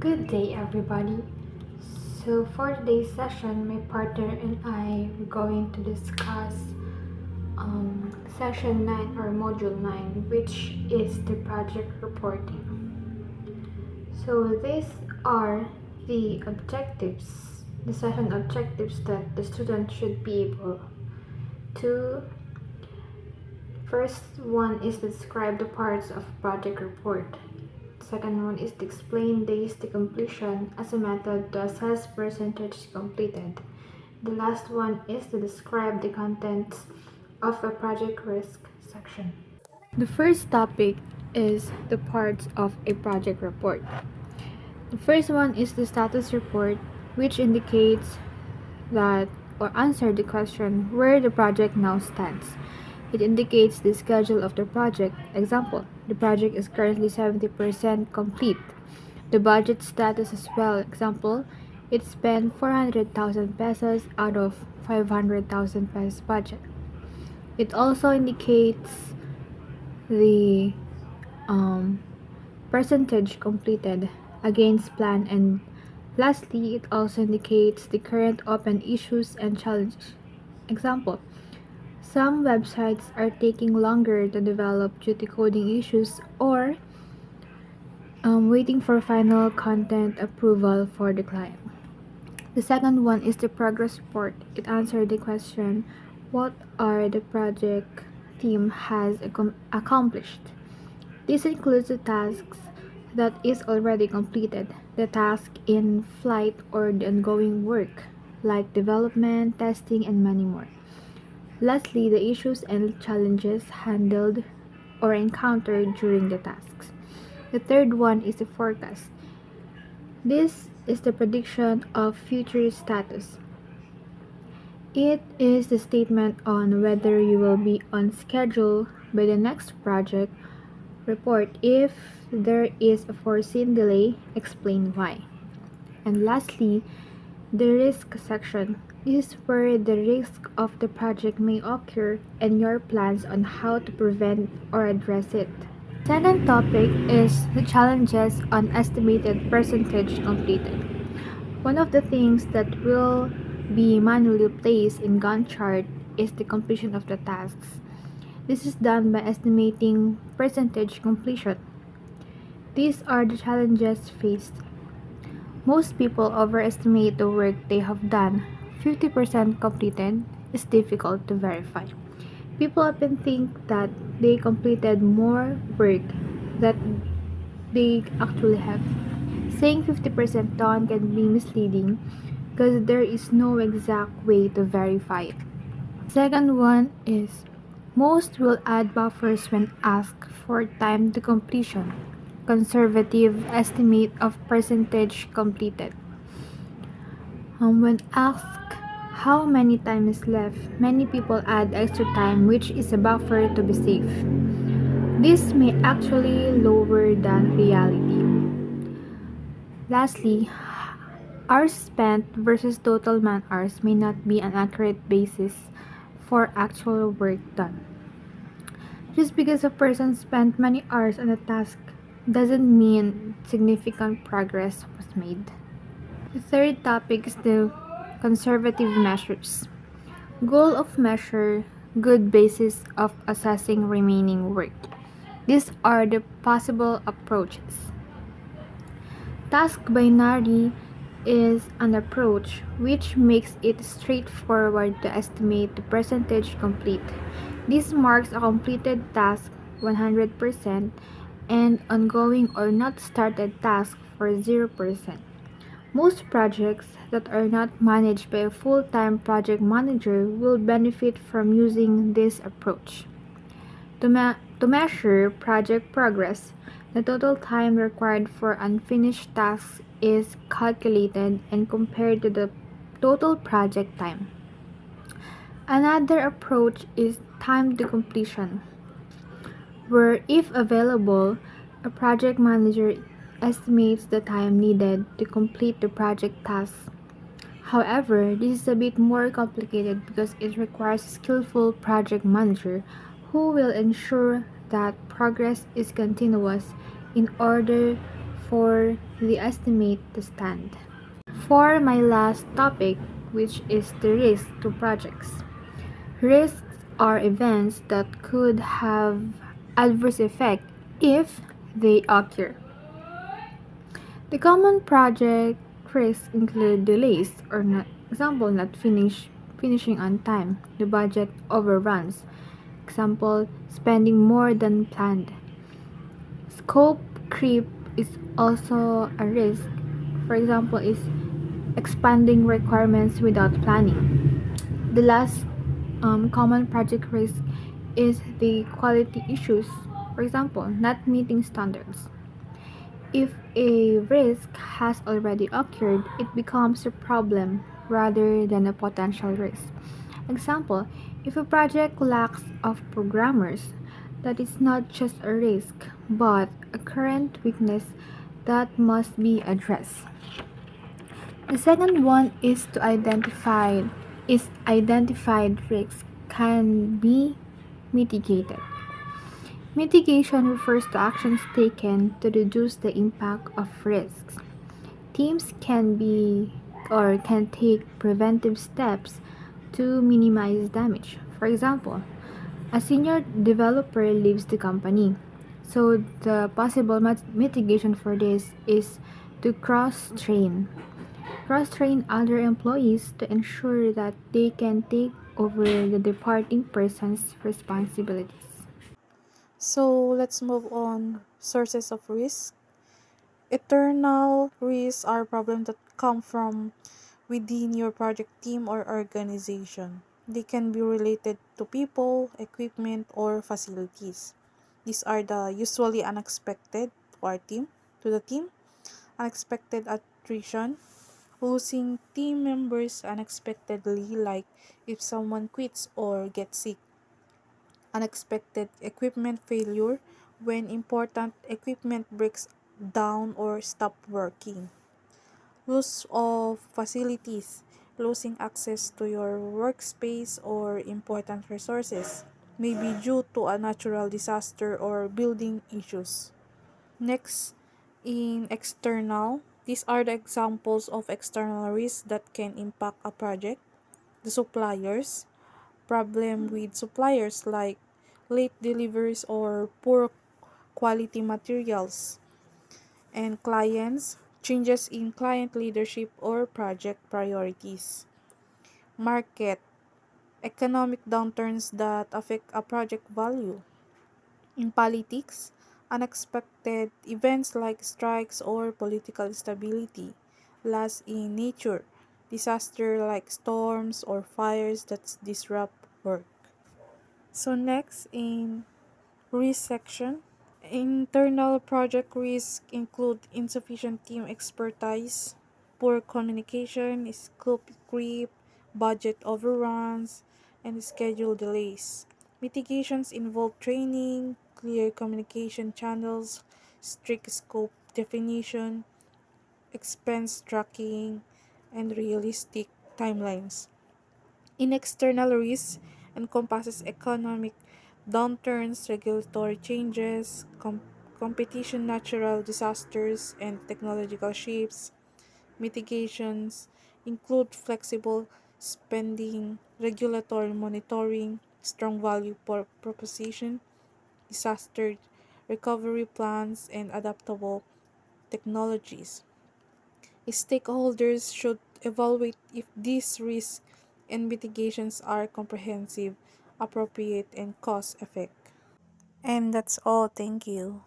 Good day, everybody. So, for today's session, my partner and I are going to discuss session 9 or module 9, which is the project reporting. So, these are the objectives, the session objectives that the student should be able to. First one is to describe the parts of project report. Second one is to explain days to completion as a method to assess percentage completed. The last one is to describe the contents of a project risk section. The first topic is the parts of a project report. The first one is the status report, which indicates that or answer the question where the project now stands. It indicates the schedule of the project. Example, the project is currently 70% complete. The budget status as well. Example, it spent 400,000 pesos out of 500,000 pesos budget. It also indicates the percentage completed against plan, and lastly, it also indicates the current open issues and challenges. Example, some websites are taking longer to develop due to coding issues or waiting for final content approval for the client. The second one is the progress report. It answered the question, what are the project team has accomplished? This includes the tasks that is already completed, the task in flight, or the ongoing work like development, testing, and many more. Lastly, the issues and challenges handled or encountered during the tasks. The third one is the forecast. This is the prediction of future status. It is the statement on whether you will be on schedule by the next project report. If there is a foreseen delay, explain why. And lastly, the risk section is where the risk of the project may occur and your plans on how to prevent or address it. Second topic is the challenges on estimated percentage completed. One of the things that will be manually placed in Gantt chart is the completion of the tasks. This is done by estimating percentage completion. These are the challenges faced. Most people overestimate the work they have done. 50% completed is difficult to verify. People often think that they completed more work than they actually have. Saying 50% done can be misleading because there is no exact way to verify it. Second one is most will add buffers when asked for time to completion. Conservative estimate of percentage completed. When asked how many time is left, many people add extra time, which is a buffer to be safe. This may actually lower than reality. Lastly, hours spent versus total man hours may not be an accurate basis for actual work done. Just because a person spent many hours on a task doesn't mean significant progress was made. The third topic is the conservative measures. Goal of measure, good basis of assessing remaining work. These are the possible approaches. Task binary is an approach which makes it straightforward to estimate the percentage complete. This marks a completed task 100% and ongoing or not started task for 0%. Most projects that are not managed by a full-time project manager will benefit from using this approach. To measure project progress, the total time required for unfinished tasks is calculated and compared to the total project time. Another approach is time to completion, where if available, a project manager estimates the time needed to complete the project task. However, this is a bit more complicated because it requires a skillful project manager who will ensure that progress is continuous in order for the estimate to stand. For my last topic, which is the risk to projects. Risks are events that could have adverse effect if they occur. The common project risks include delays or not, example finishing on time, the budget overruns, example spending more than planned. Scope creep is also a risk. For example, is expanding requirements without planning. The last common project risk is the quality issues. For example, not meeting standards. If a risk has already occurred, it becomes a problem rather than a potential risk. Example, if a project lacks of programmers, that is not just a risk, but a current weakness that must be addressed. The second one is identified risks can be mitigated. Mitigation refers to actions taken to reduce the impact of risks. Teams can take preventive steps to minimize damage. For example, a senior developer leaves the company. So the possible mitigation for this is to cross train other employees to ensure that they can take over the departing person's responsibilities. So let's move on sources of risk. Eternal risks are problems that come from within your project team or organization. They can be related to people, equipment, or facilities. These are the usually unexpected to the team, unexpected attrition, losing team members unexpectedly, like if someone quits or gets sick, unexpected equipment failure, when important equipment breaks down or stop working, loss of facilities, losing access to your workspace or important resources, may be due to a natural disaster or building issues. Next, in external, these are the examples of external risks that can impact a project. The suppliers, problem with suppliers like late deliveries or poor quality materials, and clients, changes in client leadership or project priorities. Market, economic downturns that affect a project value. In politics, unexpected events like strikes or political instability. Last, in nature, disaster like storms or fires that disrupt work. So next, in risk section, internal project risks include insufficient team expertise, poor communication, scope creep, budget overruns, and schedule delays. Mitigations involve training, clear communication channels, strict scope definition, expense tracking, and realistic timelines. In external risks encompasses economic downturns, regulatory changes, competition, natural disasters, and technological shifts. Mitigations include flexible spending, regulatory monitoring, strong value proposition, disaster recovery plans, and adaptable technologies. Stakeholders should evaluate if these risks and mitigations are comprehensive, appropriate, and cost effective. And that's all. Thank you.